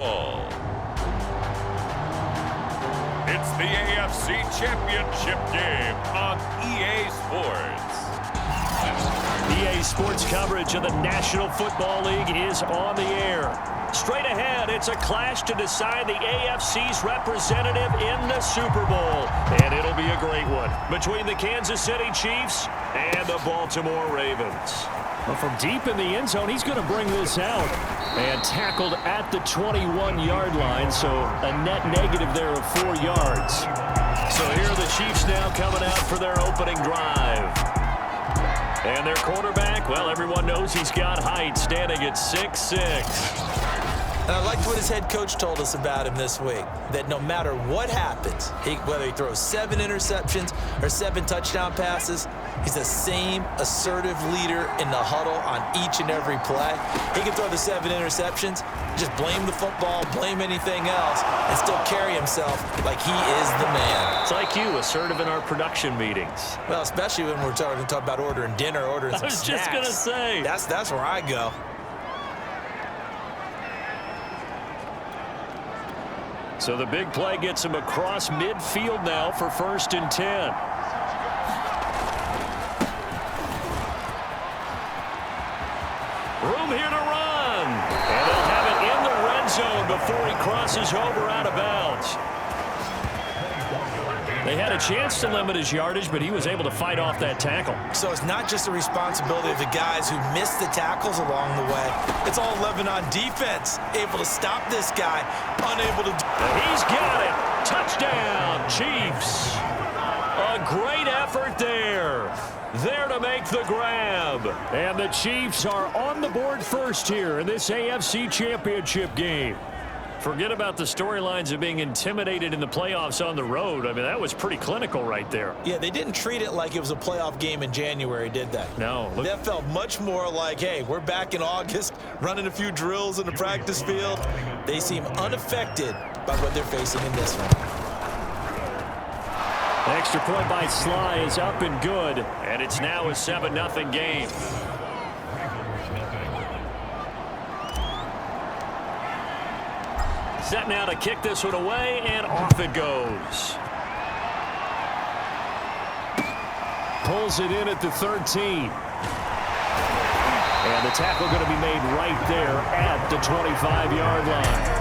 It's the AFC Championship game on EA Sports. EA Sports coverage of the National Football League is on the air. Straight ahead, it's a clash to decide the AFC's representative in the Super Bowl. And it'll be a great one between the Kansas City Chiefs and the Baltimore Ravens. Well, from deep in the end zone, he's going to bring this out. And tackled at the 21-yard line, so a net negative there of 4 yards. So here are the Chiefs now coming out for their opening drive. And their quarterback, well, everyone knows he's got height, standing at 6'6". And I liked what his head coach told us about him this week, that no matter what happens, whether he throws 7 interceptions or 7 touchdown passes, he's the same assertive leader in the huddle on each and every play. He can throw the 7 interceptions, just blame the football, blame anything else, and still carry himself like he is the man. It's like you, assertive in our production meetings. Well, especially when we're talking about ordering dinner, ordering some snacks. I was just going to say. That's where I go. So the big play gets him across midfield now for 1st and 10. Room here to run. And they'll have it in the red zone before he crosses over out of bounds. They had a chance to limit his yardage, but he was able to fight off that tackle. So it's not just the responsibility of the guys who missed the tackles along the way. It's all 11 on defense, able to stop this guy, unable to. He's got it. Touchdown, Chiefs. A great effort there. There to make the grab. And the Chiefs are on the board first here in this AFC Championship game. Forget about the storylines of being intimidated in the playoffs on the road. I mean, that was pretty clinical right there. Yeah, they didn't treat it like it was a playoff game in January, did they? No. That felt much more like, hey, we're back in August, running a few drills in the practice field. They seem unaffected by what they're facing in this one. The extra point by Sly is up and good, and it's now a 7-0 game. Set now to kick this one away, and off it goes. Pulls it in at the 13. And the tackle going to be made right there at the 25-yard line.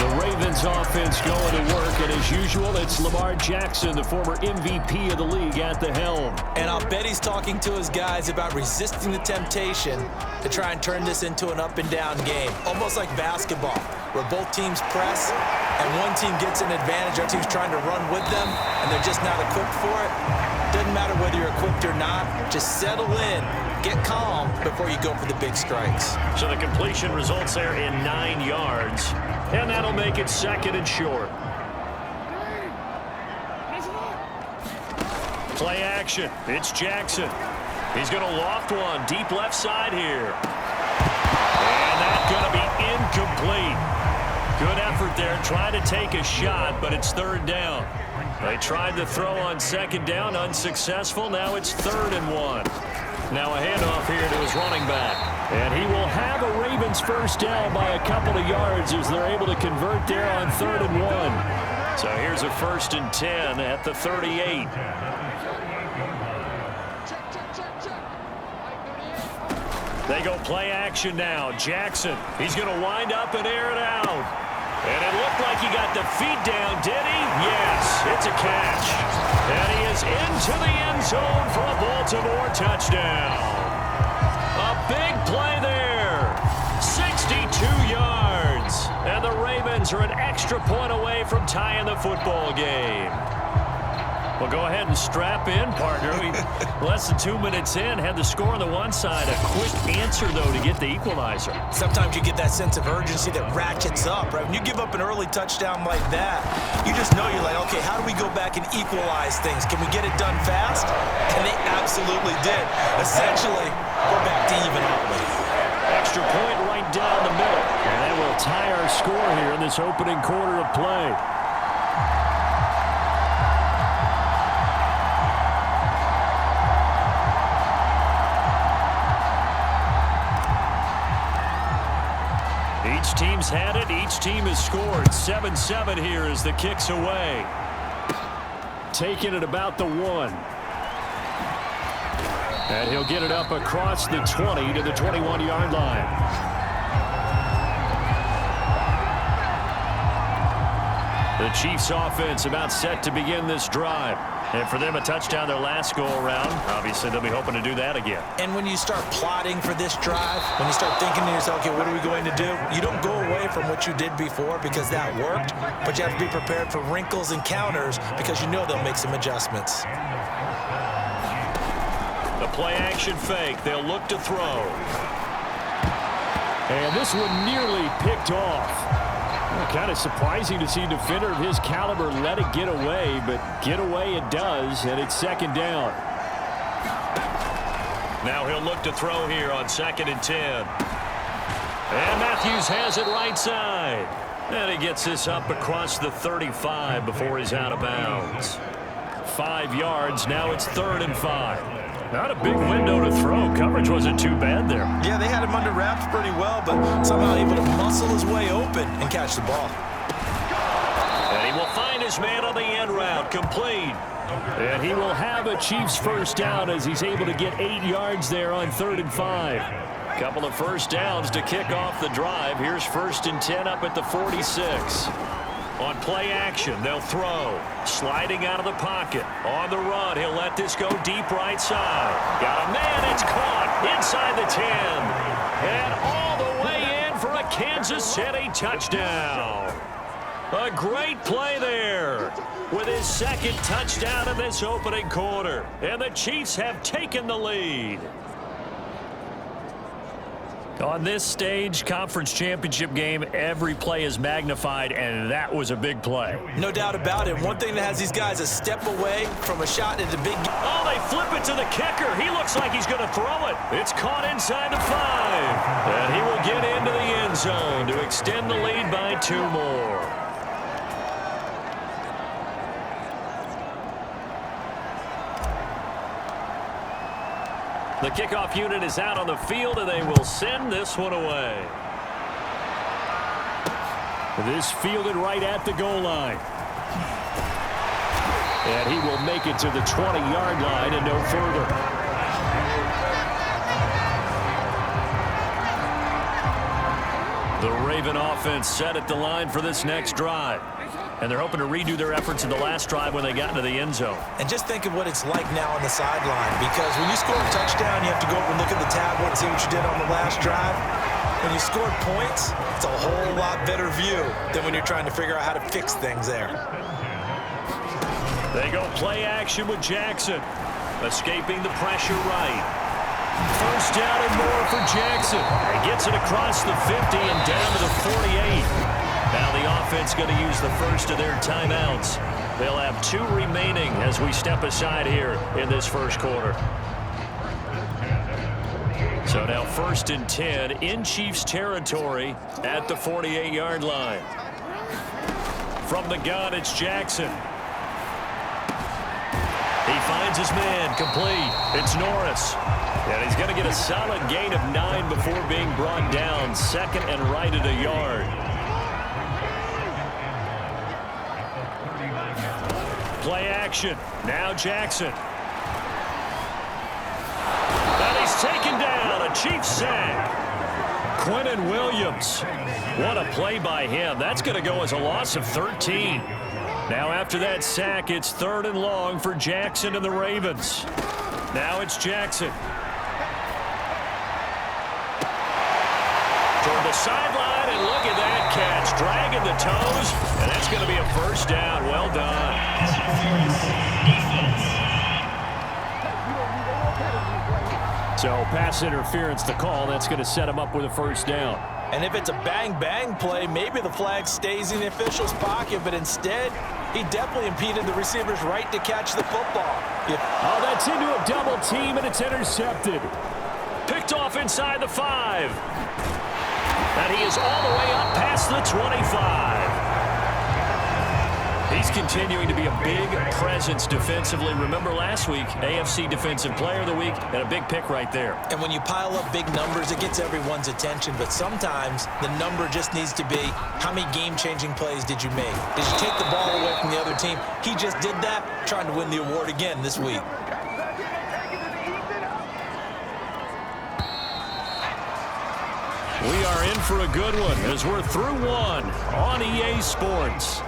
The Ravens offense going to work, and as usual, it's Lamar Jackson, the former MVP of the league, at the helm. And I'll bet he's talking to his guys about resisting the temptation to try and turn this into an up-and-down game, almost like basketball, where both teams press, and one team gets an advantage, our team's trying to run with them, and they're just not equipped for it. Doesn't matter whether you're equipped or not, just settle in, get calm before you go for the big strikes. So the completion results there in 9 yards, and that'll make it 2nd and short. Play action, it's Jackson. He's going to loft one, deep left side here. And that's going to be incomplete. Good effort there, trying to take a shot, but it's 3rd down. They tried to throw on 2nd down, unsuccessful. Now it's 3rd and 1. Now a handoff here to his running back. And he will have a Ravens first down by a couple of yards as they're able to convert there on 3rd and 1. So here's a 1st and 10 at the 38. They go play action now. Jackson, he's going to wind up and air it out. And it looked like he got the feet down, did he? Yes, it's a catch. And he is into the end zone for a Baltimore touchdown. A big play there. 62 yards. And the Ravens are an extra point away from tying the football game. Well, go ahead and strap in, partner. We less than 2 minutes in, had the score on the one side. A quick answer, though, to get the equalizer. Sometimes you get that sense of urgency that ratchets up, right? When you give up an early touchdown like that, you just know you're like, okay, how do we go back and equalize things? Can we get it done fast? And they absolutely did. Essentially, we're back to even, aren't we? Extra point right down the middle. And that will tie our score here in this opening quarter of play. Each team teams had it. Each team has scored. 7-7 here as the kick's away. Taking it about the 1. And he'll get it up across the 20 to the 21-yard line. The Chiefs offense about set to begin this drive. And for them, a touchdown their last go-around. Obviously, they'll be hoping to do that again. And when you start plotting for this drive, when you start thinking to yourself, okay, what are we going to do? You don't go away from what you did before because that worked, but you have to be prepared for wrinkles and counters because you know they'll make some adjustments. The play-action fake. They'll look to throw. And this one nearly picked off. Kind of surprising to see a defender of his caliber let it get away, but get away it does, and it's 2nd down. Now he'll look to throw here on 2nd and 10. And Matthews has it right side. And he gets this up across the 35 before he's out of bounds. 5 yards, now it's 3rd and 5. Not a big window to throw. Coverage wasn't too bad there. Yeah, they had him under wraps pretty well, but somehow able to muscle his way open and catch the ball. And he will find his man on the end route, complete. And he will have a Chiefs first down as he's able to get 8 yards there on 3rd and 5. Couple of first downs to kick off the drive. Here's 1st and 10 up at the 46. On play action, they'll throw. Sliding out of the pocket. On the run, he'll let this go deep right side. Got a man, it's caught inside the 10. And all the way in for a Kansas City touchdown. A great play there with his 2nd touchdown in this opening quarter. And the Chiefs have taken the lead. On this stage, conference championship game, every play is magnified, and that was a big play. No doubt about it. One thing that has these guys a step away from a shot into big... Oh, they flip it to the kicker. He looks like he's going to throw it. It's caught inside the 5. And he will get into the end zone to extend the lead by 2 more. The kickoff unit is out on the field, and they will send this one away. This fielded right at the goal line. And he will make it to the 20-yard line and no further. The Raven offense set at the line for this next drive. And they're hoping to redo their efforts in the last drive when they got into the end zone. And just think of what it's like now on the sideline, because when you score a touchdown, you have to go up and look at the tablet and see what you did on the last drive. When you scored points, it's a whole lot better view than when you're trying to figure out how to fix things there. They go play action with Jackson, escaping the pressure right. First down and more for Jackson. He gets it across the 50 and down to the 48. Now the offense going to use the first of their timeouts. They'll have 2 remaining as we step aside here in this first quarter. So now 1st and 10 in Chiefs territory at the 48-yard line. From the gun, it's Jackson. He finds his man, complete. It's Norris. And he's going to get a solid gain of 9 before being brought down. 2nd and right at a yard. Play action. Now Jackson. And he's taken down. A Chiefs sack. Quentin Williams. What a play by him. That's going to go as a loss of 13. Now after that sack, it's 3rd and long for Jackson and the Ravens. Now it's Jackson. Toward the sideline, and look at that catch. Dragging the toes, and that's going to be a first down. Well done. So pass interference the call. That's going to set him up with a first down. And if it's a bang-bang play, maybe the flag stays in the official's pocket, but instead, he definitely impeded the receiver's right to catch the football. Oh, that's into a double team, and it's intercepted. Picked off inside the 5. And he is all the way up past the 25. He He's continuing to be a big presence defensively. Remember last week, AFC Defensive Player of the Week, and a big pick right there. And when you pile up big numbers, it gets everyone's attention. But sometimes the number just needs to be, how many game-changing plays did you make? Did you take the ball away from the other team? He just did that, trying to win the award again this week. We are in for a good one as we're through one on EA Sports.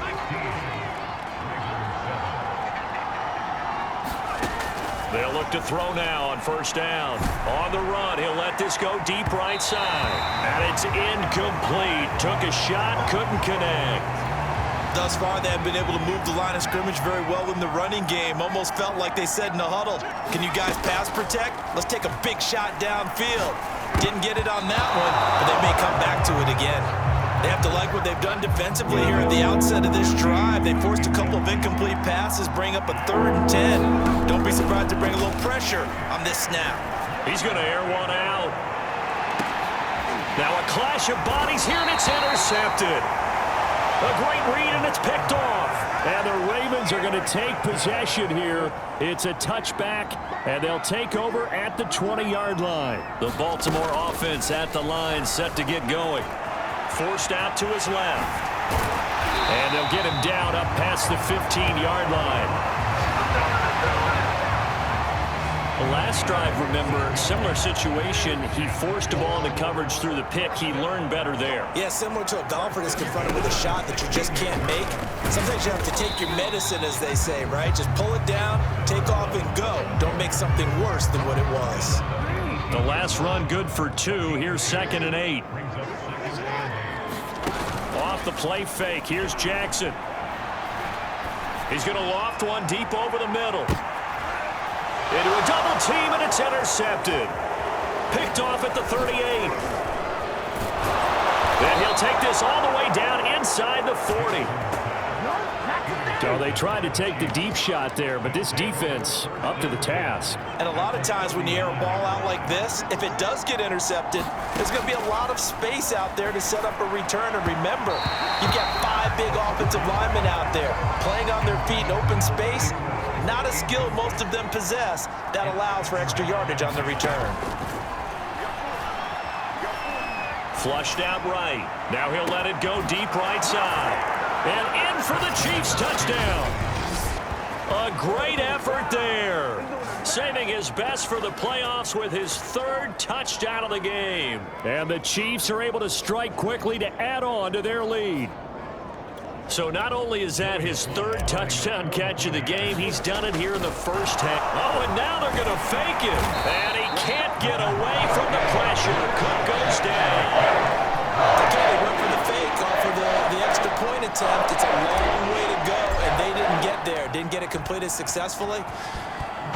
They'll look to throw now on first down. On the run, he'll let this go deep right side. And it's incomplete. Took a shot, couldn't connect. Thus far, they have been able to move the line of scrimmage very well in the running game. Almost felt like they said in the huddle, can you guys pass protect? Let's take a big shot downfield. Didn't get it on that one, but they may come back to it again. They have to like what they've done defensively here at the outset of this drive. They forced a couple of incomplete passes, bring up a 3rd and 10. Don't be surprised to bring a little pressure on this snap. He's going to air one out. Now a clash of bodies here, and it's intercepted. A great read, and it's picked off. And the Ravens are going to take possession here. It's a touchback, and they'll take over at the 20-yard line. The Baltimore offense at the line, set to get going. Forced out to his left. And they'll get him down up past the 15-yard line. The last drive, remember, similar situation. He forced a ball into coverage through the pick. He learned better there. Yeah, similar to a golfer that's confronted with a shot that you just can't make. Sometimes you have to take your medicine, as they say, right? Just pull it down, take off, and go. Don't make something worse than what it was. The last run good for 2. Here's 2nd and 8. Off the play fake. Here's Jackson. He's going to loft one deep over the middle. Into a double team, and it's intercepted. Picked off at the 38. Then he'll take this all the way down inside the 40. So they tried to take the deep shot there, but this defense up to the task. And a lot of times when you air a ball out like this, if it does get intercepted, there's going to be a lot of space out there to set up a return. And remember, you've got 5 big offensive linemen out there playing on their feet in open space. Not a skill most of them possess that allows for extra yardage on the return. Flushed out right. Now he'll let it go deep right side. And in for the Chiefs touchdown. A great effort there. Saving his best for the playoffs with his 3rd touchdown of the game. And the Chiefs are able to strike quickly to add on to their lead. So not only is that his 3rd touchdown catch of the game, he's done it here in the first half. Oh, and now they're going to fake it. And he can't get away from the pressure. Cook goes down. Okay, they went for the fake off of the extra point attempt. It's a long way to go, and they didn't get there. Didn't get it completed successfully.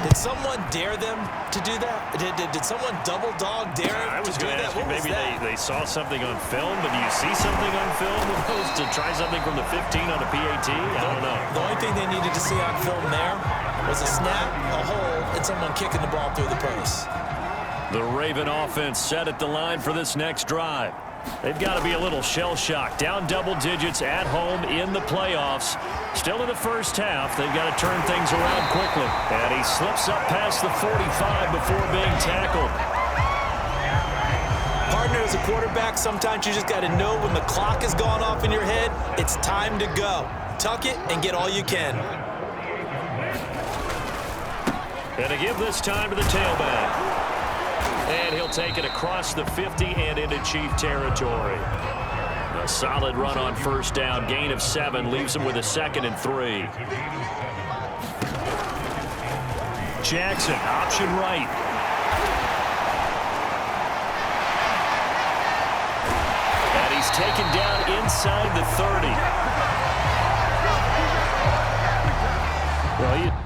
Did someone dare them to do that? Did someone double dog dare them I was to do going to that? ask you, maybe they saw something on film, but do you see something on film opposed to try something from the 15 on a PAT? I don't know. The only thing they needed to see on film there was a snap, a hole, and someone kicking the ball through the post. The Raven offense set at the line for this next drive. They've got to be a little shell-shocked. Down double digits at home in the playoffs. Still in the first half. They've got to turn things around quickly. And he slips up past the 45 before being tackled. Partner, as a quarterback, sometimes you just got to know when the clock has gone off in your head, it's time to go. Tuck it and get all you can. And to give this time to the tailback. And he'll take it across the 50 and into Chief territory. A solid run on first down. Gain of 7 leaves him with a 2nd and 3. Jackson, option right. And he's taken down inside the 30. Well,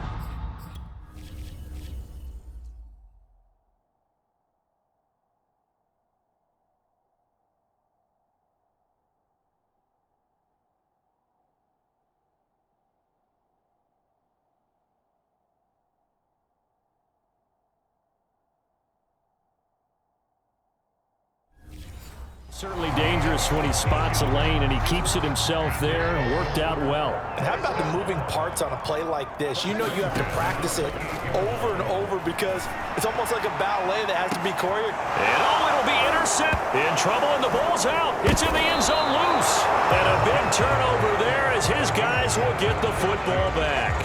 Certainly dangerous when he spots a lane and he keeps it himself there. Worked out well. And how about the moving parts on a play like this? You know you have to practice it over and over because it's almost like a ballet that has to be choreographed. And it'll be intercepted. In trouble, and the ball's out. It's in the end zone loose. And a big turnover there as his guys will get the football back.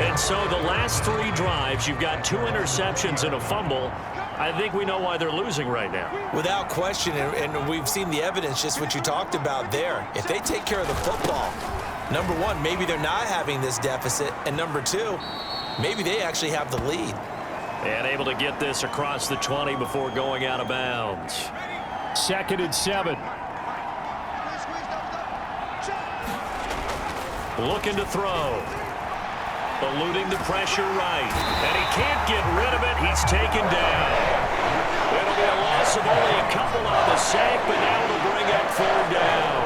And so the last 3 drives, you've got 2 interceptions and a fumble. I think we know why they're losing right now. Without question, and we've seen the evidence, just what you talked about there. If they take care of the football, number one, maybe they're not having this deficit, and number 2, maybe they actually have the lead. And able to get this across the 20 before going out of bounds. 2nd and 7. Looking to throw. Eluding the pressure right. And he can't get rid of it. He's taken down. It'll be a loss of only a couple on the sack, but now it'll bring up 3rd down.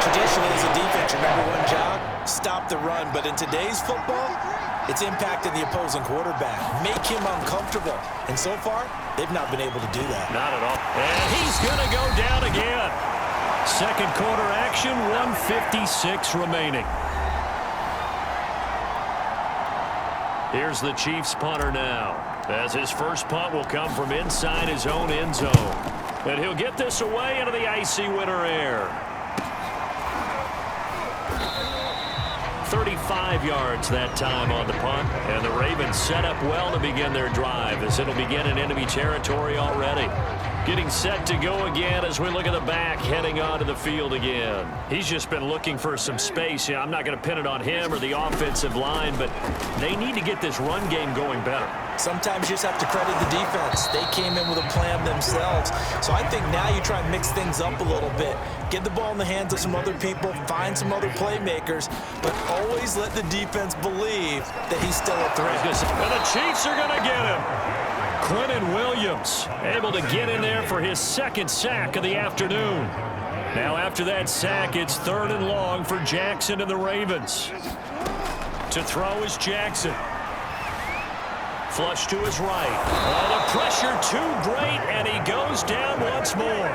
Traditionally, as a defense, your number one job, stop the run. But in today's football, it's impacting the opposing quarterback. Make him uncomfortable. And so far, they've not been able to do that. Not at all. And he's going to go down again. 2nd quarter action, 1:56 remaining. Here's the Chiefs punter now, as his first punt will come from inside his own end zone. And he'll get this away into the icy winter air. 35 yards that time on the punt. And the Ravens set up well to begin their drive, as it'll begin in enemy territory already. Getting set to go again as we look at the back, heading onto the field again. He's just been looking for some space. I'm not going to pin it on him or the offensive line, but they need to get this run game going better. Sometimes you just have to credit the defense. They came in with a plan themselves. So I think now you try and mix things up a little bit. Get the ball in the hands of some other people, find some other playmakers, but always let the defense believe that he's still a threat. And the Chiefs are going to get him. Quinnen Williams able to get in there for his 2nd sack of the afternoon. Now after that sack, it's 3rd and long for Jackson and the Ravens. To throw is Jackson. Flush to his right. Oh, the pressure too great, and he goes down once more.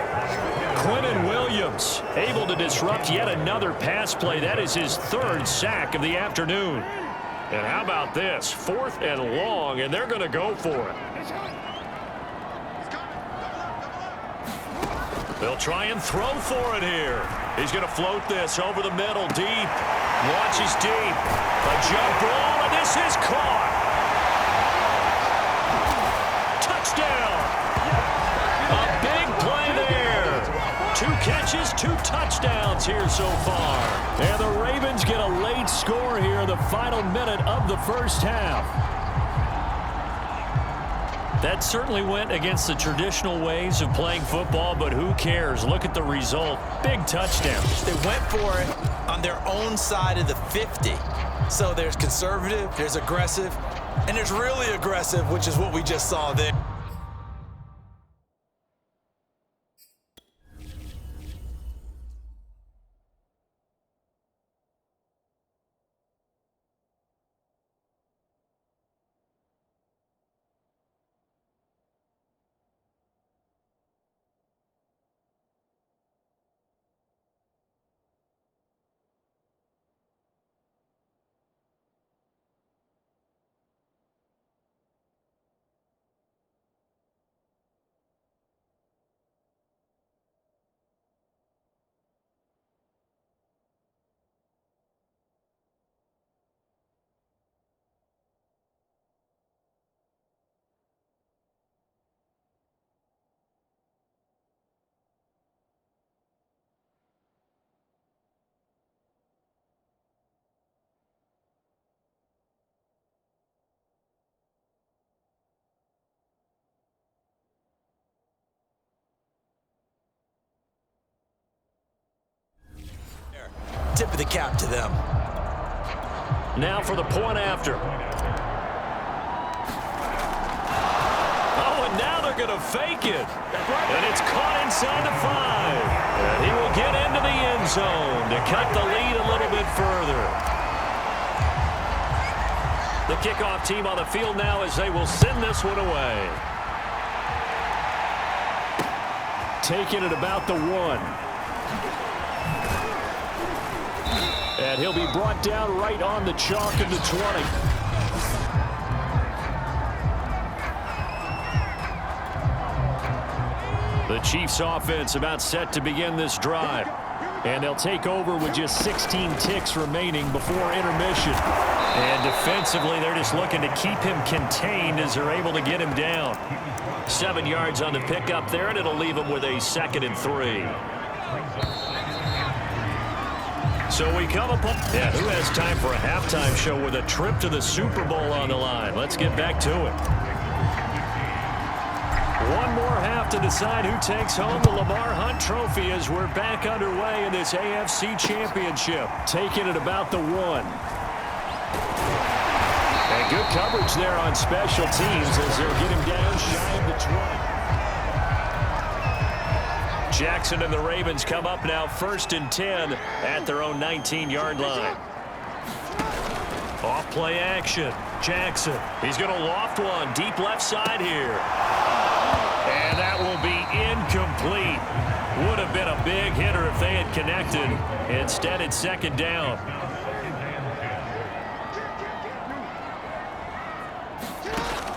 Quinnen Williams able to disrupt yet another pass play. That is his 3rd sack of the afternoon. And how about this? 4th and long, and they're going to go for it. They'll try and throw for it here. He's going to float this over the middle, deep. Launches deep. A jump ball, and this is caught. Touchdown. A big play there. 2 catches, 2 touchdowns here so far. And the Ravens get a late score here in the final minute of the first half. That certainly went against the traditional ways of playing football, but who cares? Look at the result. Big touchdown. They went for it on their own side of the 50. So there's conservative, there's aggressive, and there's really aggressive, which is what we just saw there. Tip of the cap to them. Now for the point after. Oh, and now they're going to fake it. And it's caught inside the 5. And he will get into the end zone to cut the lead a little bit further. The kickoff team on the field now as they will send this one away. taking it about the 1. And he'll be brought down right on the chalk of the 20. The Chiefs offense about set to begin this drive. And they'll take over with just 16 ticks remaining before intermission. And defensively, they're just looking to keep him contained as they're able to get him down. 7 yards on the pickup there, and it'll leave him with a 2nd and 3. So we come upon... Yeah, who has time for a halftime show with a trip to the Super Bowl on the line? Let's get back to it. One more half to decide who takes home the Lamar Hunt Trophy as we're back underway in this AFC Championship. Taking it about the 1. And good coverage there on special teams as they'll get him down shy of the 20. Jackson and the Ravens come up now 1st and 10 at their own 19-yard line. Off play action. Jackson. He's going to loft one deep left side here. And that will be incomplete. Would have been a big hitter if they had connected. Instead, it's 2nd down.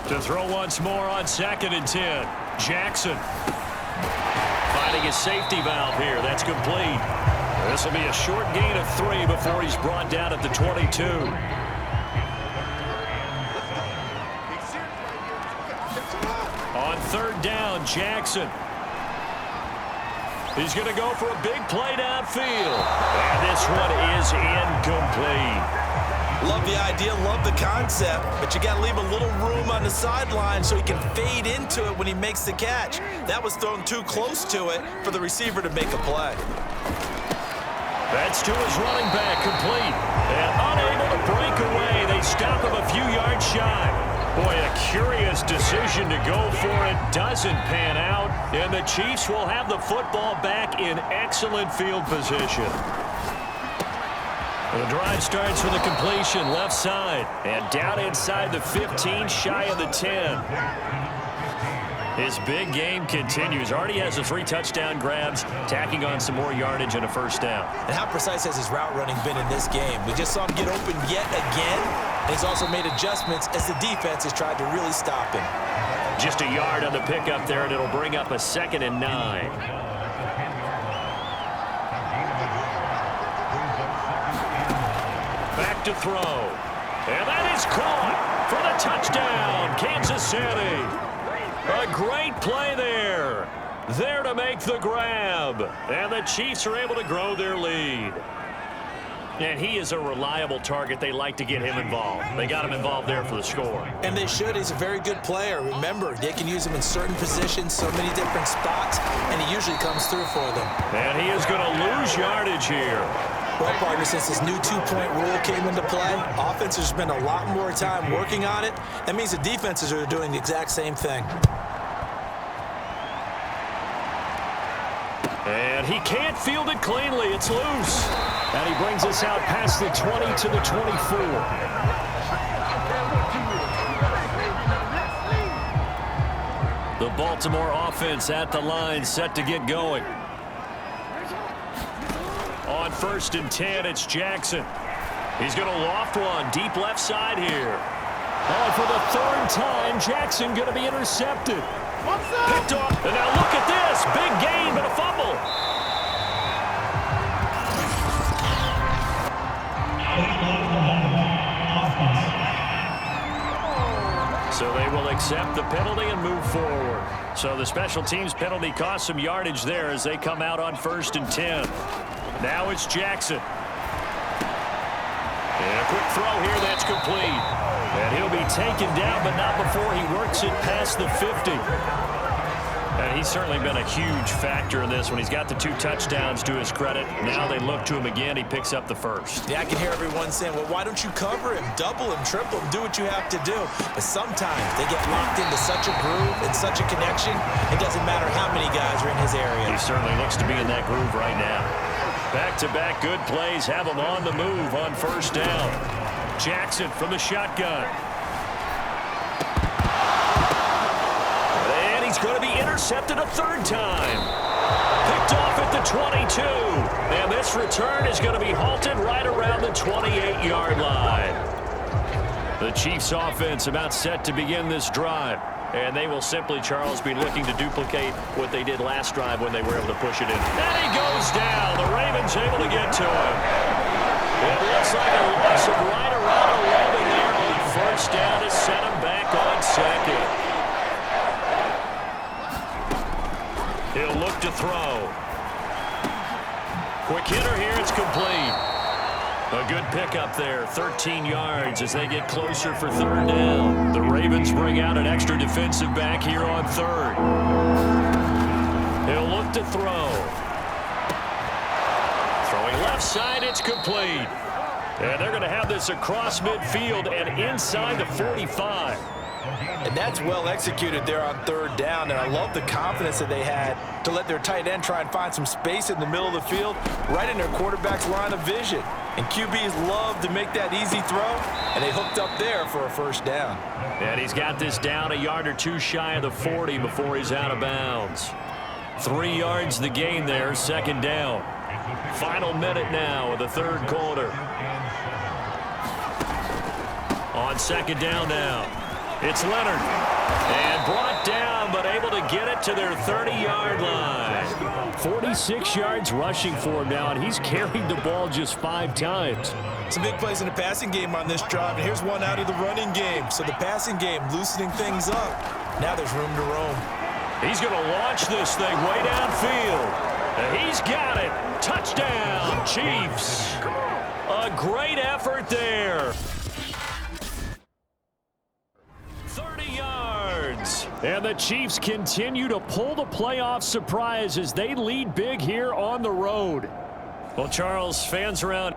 To throw once more on 2nd and 10. Jackson. Finding his safety valve here. That's complete. This will be a short gain of 3 before he's brought down at the 22. On 3rd down, Jackson. He's going to go for a big play downfield. And this one is incomplete. Love the idea, love the concept, but you got to leave a little room on the sideline so he can fade into it when he makes the catch. That was thrown too close to it for the receiver to make a play. That's to his running back, complete. And unable to break away. They stop him a few yards shy. Boy, a curious decision to go for it. Doesn't pan out. And the Chiefs will have the football back in excellent field position. The drive starts with a completion left side. And down inside the 15, shy of the 10. His big game continues. Already has the 3 touchdown grabs, tacking on some more yardage and a 1st down. And how precise has his route running been in this game? We just saw him get open yet again. And he's also made adjustments as the defense has tried to really stop him. Just a yard on the pickup there, and it'll bring up a 2nd and 9. Back to throw. And that is caught for the touchdown, Kansas City. A great play there. There to make the grab. And the Chiefs are able to grow their lead. And he is a reliable target. They like to get him involved. They got him involved there for the score. And they should. He's a very good player. Remember, they can use him in certain positions, so many different spots, and he usually comes through for them. And he is going to lose yardage here. Well, partner, since this new 2-point rule came into play, offenses spend a lot more time working on it. That means the defenses are doing the exact same thing. And he can't field it cleanly. It's loose. And he brings us out past the 20 to the 24. The Baltimore offense at the line, set to get going. On 1st and 10, it's Jackson. He's going to loft one deep left side here. Oh, for the 3rd time, Jackson going to be intercepted. Picked off. And now look at this. Big gain, but a fumble. So they will accept the penalty and move forward. So the special teams penalty cost some yardage there as they come out on 1st and 10. Now it's Jackson. And a quick throw here that's complete. And he'll be taken down, but not before he works it past the 50. And he's certainly been a huge factor in this when he's got the 2 touchdowns to his credit. Now they look to him again. He picks up the 1st. Yeah, I can hear everyone saying, well, why don't you cover him, double him, triple him, do what you have to do. But sometimes they get locked into such a groove and such a connection, it doesn't matter how many guys are in his area. He certainly looks to be in that groove right now. Back-to-back good plays have him on the move on 1st down. Jackson from the shotgun. And he's going to be intercepted a 3rd time. Picked off at the 22. And this return is going to be halted right around the 28-yard line. The Chiefs offense about set to begin this drive. And they will simply, Charles, be looking to duplicate what they did last drive when they were able to push it in. And he goes down. The Ravens able to get to him. It looks like a loss of right around 11 there on first down to set him back on second. He'll look to throw. Quick hitter here. It's complete. A good pickup there, 13 yards as they get closer for third down. The Ravens bring out an extra defensive back here on third. He'll look to throw. Throwing left side, it's complete. And they're going to have this across midfield and inside the 45. And that's well executed there on third down. And I love the confidence that they had to let their tight end try and find some space in the middle of the field, right in their quarterback's line of vision. And QBs love to make that easy throw, and they hooked up there for a first down. And he's got this down a yard or two shy of the 40 before he's out of bounds. 3 yards the gain there, second down. Final minute now of the third quarter. On second down now, it's Leonard. And brought down, but able to get it to their 30-yard line. 46 yards rushing for him now, and he's carried the ball just 5 times. Some big plays in the passing game on this drive, and here's one out of the running game. So the passing game loosening things up. Now there's room to roam. He's going to launch this thing way downfield. And he's got it. Touchdown, Chiefs. A great effort there. 30 yards. And the Chiefs continue to pull the playoff surprise as they lead big here on the road. Well, Charles, fans around.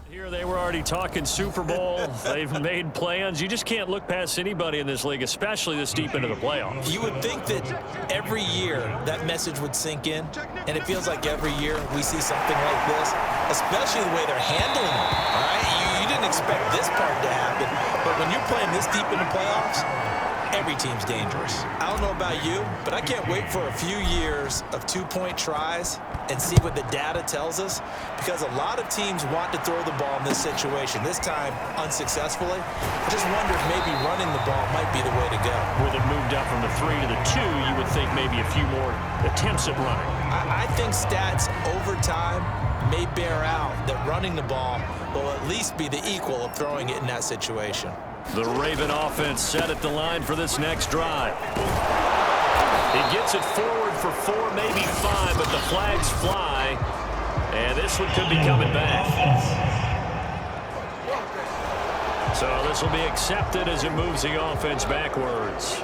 Here they were already talking Super Bowl. They've made plans. You just can't look past anybody in this league, especially this deep into the playoffs. You would think that every year that message would sink in, and it feels like every year we see something like this, especially the way they're handling it. All right? You didn't expect this part to happen, but when you're playing this deep in the playoffs, every team's dangerous. I don't know about you, but I can't wait for a few years of two-point tries and see what the data tells us, because a lot of teams want to throw the ball in this situation, this time unsuccessfully. I just wonder if maybe running the ball might be the way to go. With it moved up from the 3 to the 2, you would think maybe a few more attempts at running. I think stats over time may bear out that running the ball will at least be the equal of throwing it in that situation. The Raven offense set at the line for this next drive. He gets it forward for 4, maybe 5, but the flags fly. And this one could be coming back. So this will be accepted as it moves the offense backwards.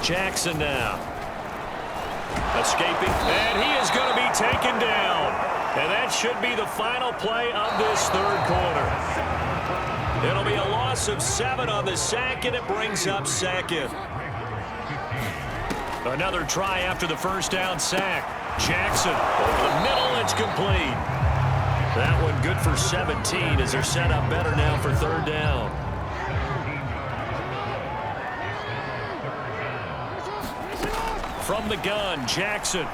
Jackson now. Escaping. And he is going to be taken down. And that should be the final play of this third quarter. It'll be a loss of 7 on the sack, and it brings up second. Another try after the first down sack. Jackson over the middle, it's complete. That one good for 17 as they're set up better now for third down. From the gun, Jackson.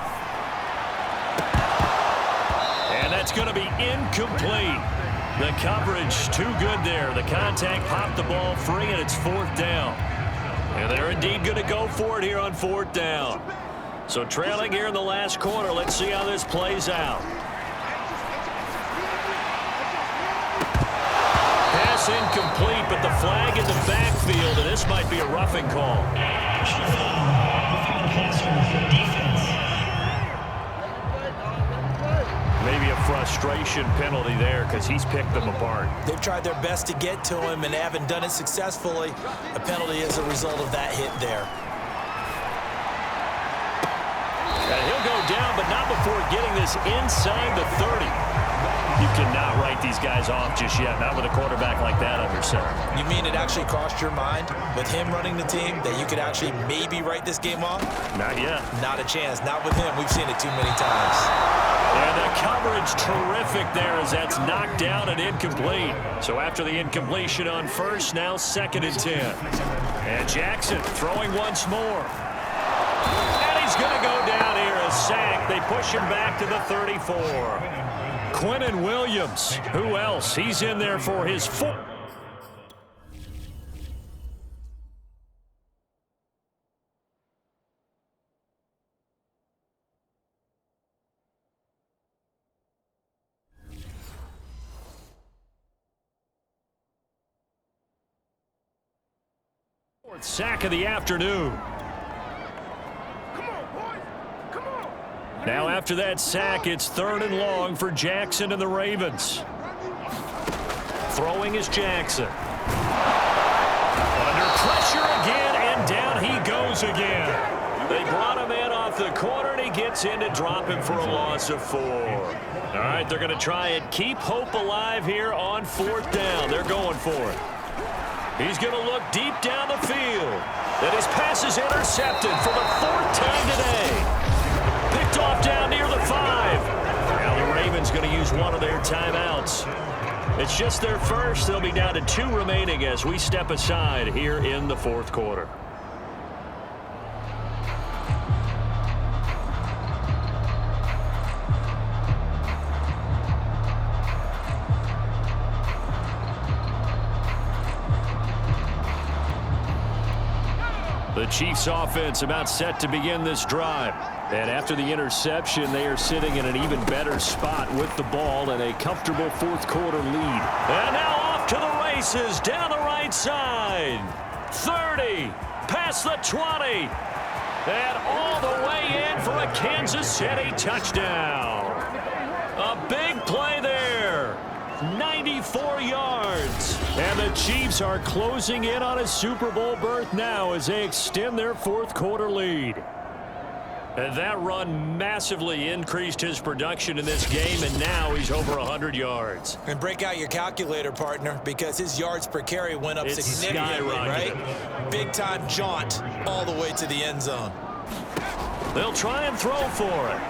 And that's going to be incomplete. The coverage too good there. The contact popped the ball free, and it's fourth down. And they're indeed going to go for it here on fourth down. So trailing here in the last quarter. Let's see how this plays out. Pass incomplete, but the flag in the backfield, and this might be a roughing call. Maybe a frustration penalty there because he's picked them apart. They've tried their best to get to him and haven't done it successfully. A penalty is a result of that hit there. And he'll go down, but not before getting this inside the 30. You cannot write these guys off just yet, not with a quarterback like that under center. You mean it actually crossed your mind with him running the team that you could actually maybe write this game off? Not yet. Not a chance. Not with him. We've seen it too many times. And the coverage terrific there as that's knocked down and incomplete. So after the incompletion on first, now 2nd and 10. And Jackson throwing once more. And he's going to go down here, a sack. They push him back to the 34. Quinnen Williams, who else? He's in there for his 4th. Sack of the afternoon. Now after that sack, it's 3rd and long for Jackson and the Ravens. Throwing is Jackson. Under pressure again, and down he goes again. They brought him in off the corner, and he gets in to drop him for a loss of 4. All right, they're going to try and keep hope alive here on 4th down. They're going for it. He's going to look deep down the field. And his pass is intercepted for the 4th time today. Picked off down near the 5. Now the Ravens going to use one of their timeouts. It's just their first. They'll be down to 2 remaining as we step aside here in the 4th quarter. The Chiefs offense about set to begin this drive. And after the interception, they are sitting in an even better spot with the ball and a comfortable 4th quarter lead. And now off to the races down the right side. 30, past the 20, and all the way in for a Kansas City touchdown. A big play there. 94 yards. And the Chiefs are closing in on a Super Bowl berth now as they extend their 4th quarter lead. And that run massively increased his production in this game, and now he's over 100 yards. And break out your calculator, partner, because his yards per carry went up significantly, right? Big-time jaunt all the way to the end zone. They'll try and throw for it.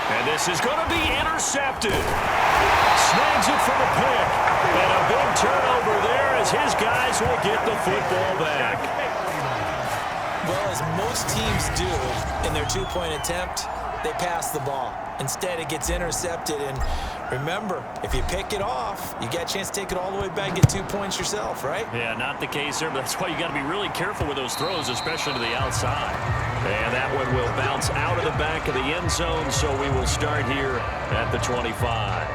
And this is going to be intercepted. Snags it for the pick. And a big turnover there as his guys will get the football back. Well, as most teams do in their 2-point attempt, they pass the ball. Instead, it gets intercepted. And remember, if you pick it off, you get a chance to take it all the way back and get 2 points yourself, right? Yeah, not the case there, but that's why you got to be really careful with those throws, especially to the outside. And that one will bounce out of the back of the end zone, so we will start here at the 25.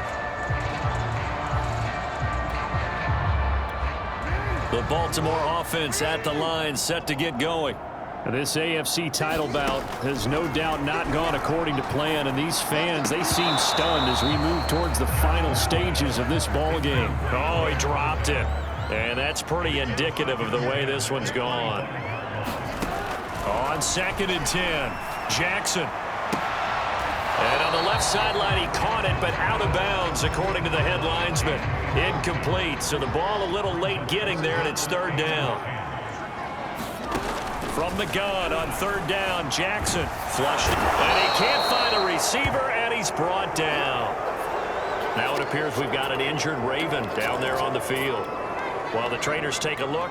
The Baltimore offense at the line, set to get going. This AFC title bout has no doubt not gone according to plan, and these fans, they seem stunned as we move towards the final stages of this ball game. Oh, he dropped it. And that's pretty indicative of the way this one's gone. On 2nd and 10, Jackson. And on the left sideline, he caught it, but out of bounds, according to the head linesman. Incomplete, so the ball a little late getting there, and it's 3rd down. From the gun on 3rd down, Jackson flushed it. And he can't find a receiver, and he's brought down. Now it appears we've got an injured Raven down there on the field. While the trainers take a look,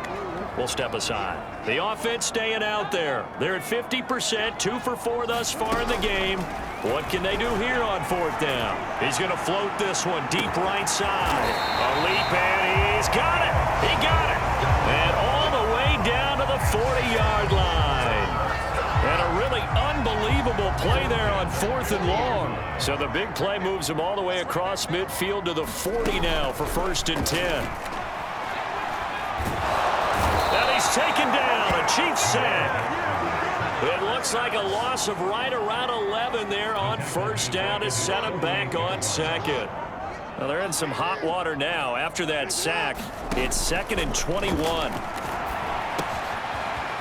we'll step aside. The offense staying out there. They're at 50%, 2 for 4 thus far in the game. What can they do here on 4th down? He's going to float this one deep right side. A leap, and he's got it. He got it. And all the way down to the 40-yard line. And a really unbelievable play there on 4th and long. So the big play moves him all the way across midfield to the 40 now for 1st and 10. And he's taken down, a Chiefs sack. It looks like a loss of right around 11 there on 1st down to set him back on 2nd. Well, they're in some hot water now. After that sack, it's 2nd and 21.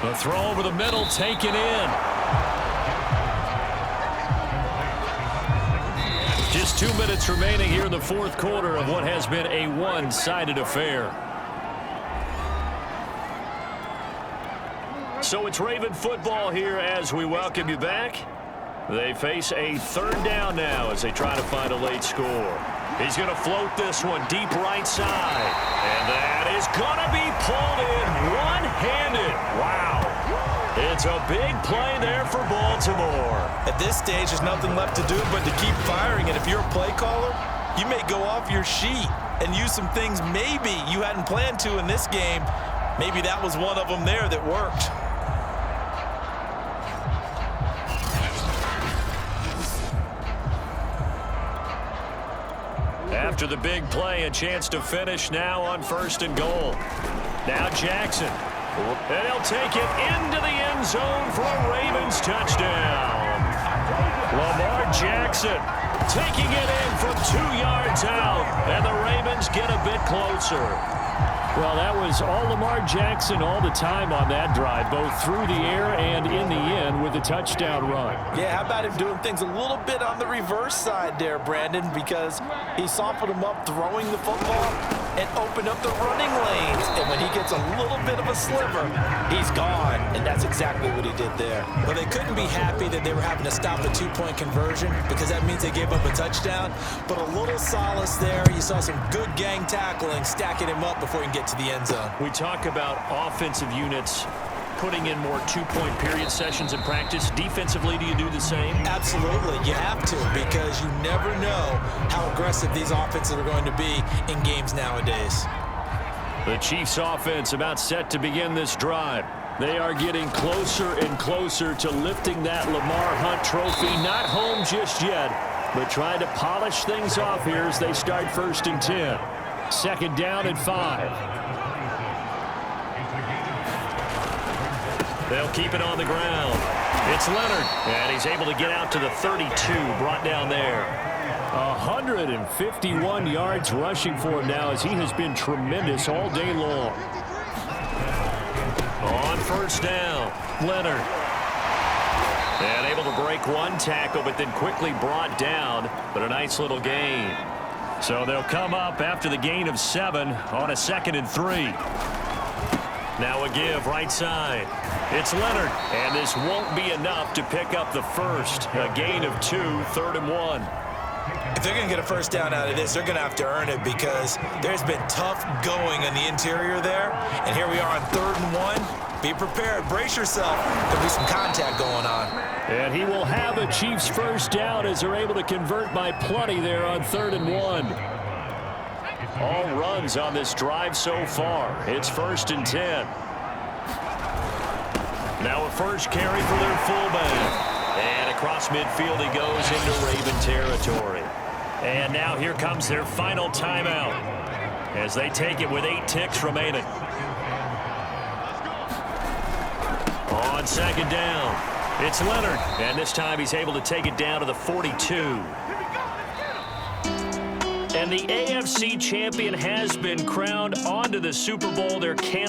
The throw over the middle taken in. Just 2 minutes remaining here in the fourth quarter of what has been a one-sided affair. So it's Raven football here as we welcome you back. They face a third down now as they try to find a late score. He's going to float this one deep right side. And that is going to be pulled in one-handed. Wow. It's a big play there for Baltimore. At this stage, there's nothing left to do but to keep firing. And if you're a play caller, you may go off your sheet and use some things maybe you hadn't planned to in this game. Maybe that was one of them there that worked. After the big play, a chance to finish now on 1st and goal. Now Jackson. And he'll take it into the end zone for a Ravens touchdown. Lamar Jackson taking it in from 2 yards out. And the Ravens get a bit closer. Well, that was all Lamar Jackson all the time on that drive, both through the air and in the end with a touchdown run. Yeah, how about him doing things a little bit on the reverse side there, Brandon, because he softened him up throwing the football and opened up the running lanes. And when he gets a little bit of a sliver, he's gone. And that's exactly what he did there. Well, they couldn't be happy that they were having to stop a 2-point conversion because that means they gave up a touchdown. But a little solace there. You saw some good gang tackling, stacking him up before he can get to the end zone. We talk about offensive units putting in more 2-point period sessions in practice. Defensively, do you do the same? Absolutely. You have to, because you never know how aggressive these offenses are going to be in games nowadays. The Chiefs offense about set to begin this drive. They are getting closer and closer to lifting that Lamar Hunt trophy. Not home just yet, but trying to polish things off here as they start 1st and 10. 2nd down and 5. They'll keep it on the ground. It's Leonard, and he's able to get out to the 32, brought down there. 151 yards rushing for him now as he has been tremendous all day long. On 1st down, Leonard. And able to break one tackle, but then quickly brought down, but a nice little gain. So they'll come up after the gain of 7 on a 2nd and 3. Now a give right side. It's Leonard, and this won't be enough to pick up the first. A gain of 2, 3rd and 1. If they're going to get a 1st down out of this, they're going to have to earn it because there's been tough going on the interior there. And here we are on 3rd and 1. Be prepared. Brace yourself. There'll be some contact going on. And he will have a Chiefs 1st down as they're able to convert by plenty there on 3rd and 1. All runs on this drive so far. It's 1st and 10. Now a first carry for their fullback. And across midfield he goes into Raven territory. And now here comes their final timeout as they take it with 8 ticks remaining. On 2nd down, it's Leonard. And this time he's able to take it down to the 42. And the AFC champion has been crowned onto the Super Bowl. There cannot